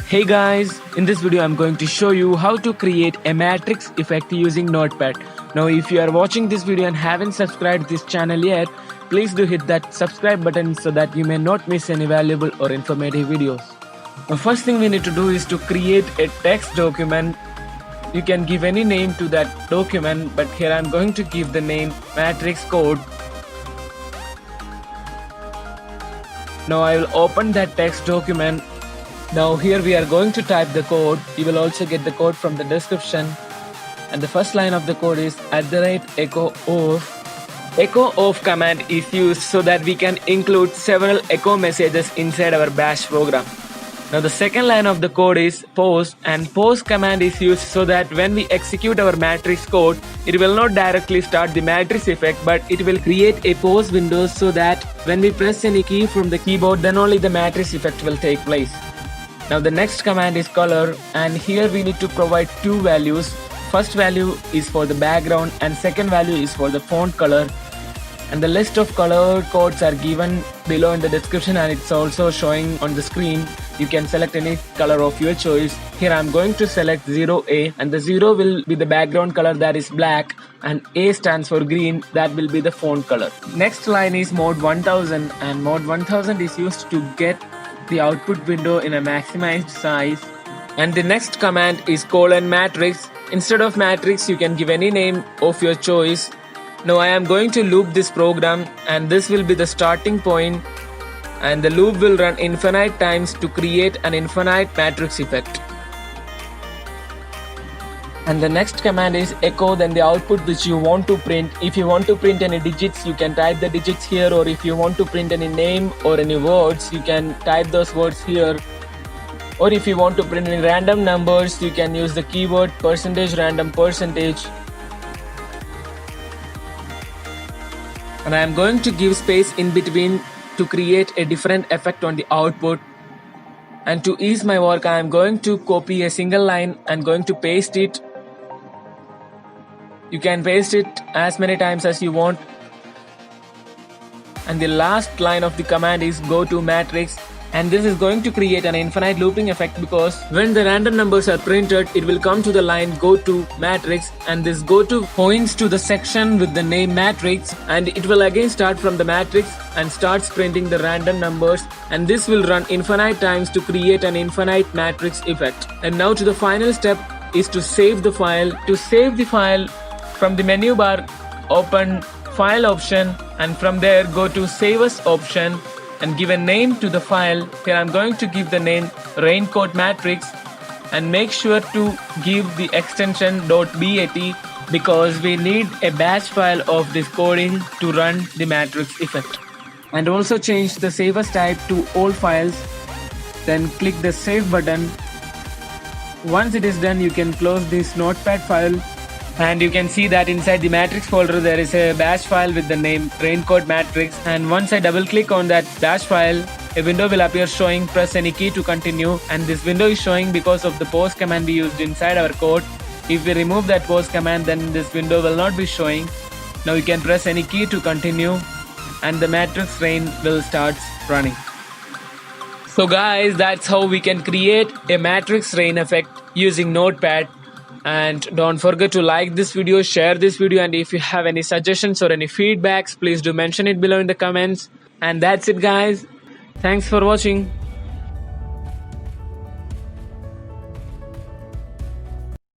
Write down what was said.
Hey guys, in this video I'm going to show you how to create a matrix effect using Notepad. Now if you are watching this video and haven't subscribed this channel yet, please do hit that subscribe button so that you may not miss any valuable or informative videos. The first thing we need to do is to create a text document. You can give any name to that document, but here I'm going to give the name matrix code. Now I will open that text document. Now here we are going to type the code. You will also get the code from the description. And the first line of the code is @echo of. Echo of command is used so that we can include several echo messages inside our bash program. Now the second line of the code is pause, and pause command is used so that when we execute our matrix code, it will not directly start the matrix effect, but it will create a pause window so that when we press any key from the keyboard, then only the matrix effect will take place. Now the next command is color, and here we need to provide two values. First value is for the background and second value is for the font color. And the list of color codes are given below in the description, and it's also showing on the screen. You can select any color of your choice. Here I'm going to select 0A, and the 0 will be the background color, that is black, and A stands for green, that will be the font color. Next line is mode 1000, and mode 1000 is used to get the output window in a maximized size. And the next command is :matrix. Instead of matrix, you can give any name of your choice. Now I am going to loop this program, and this will be the starting point, and the loop will run infinite times to create an infinite matrix effect. And the next command is echo, then the output which you want to print. If you want to print any digits, you can type the digits here, or if you want to print any name or any words, you can type those words here. Or if you want to print any random numbers, you can use the keyword %random %. And I am going to give space in between to create a different effect on the output. And to ease my work, I am going to copy a single line and going to paste it. You can paste it as many times as you want. And the last line of the command is goto matrix, and this is going to create an infinite looping effect, because when the random numbers are printed, it will come to the line goto matrix, and this goto points to the section with the name matrix, and it will again start from the matrix and starts printing the random numbers, and this will run infinite times to create an infinite matrix effect. And now to the final step is to save the file. To save the file, from the menu bar, open file option, and from there go to save as option and give a name to the file. Here I'm going to give the name raincoat matrix, and make sure to give the extension .bat, because we need a batch file of this coding to run the matrix effect. And also change the save as type to all files, then click the save button. Once it is done, you can close this notepad file, and you can see that inside the matrix folder there is a bash file with the name raincoat matrix. And once I double click on that bash file, a window will appear showing press any key to continue, and this window is showing because of the pause command we used inside our code. If we remove that pause command, then this window will not be showing. Now you can press any key to continue, and the matrix rain will start running. So guys, that's how we can create a matrix rain effect using Notepad. And don't forget to like this video, share this video, and if you have any suggestions or any feedbacks, please do mention it below in the comments. And that's it guys. Thanks for watching.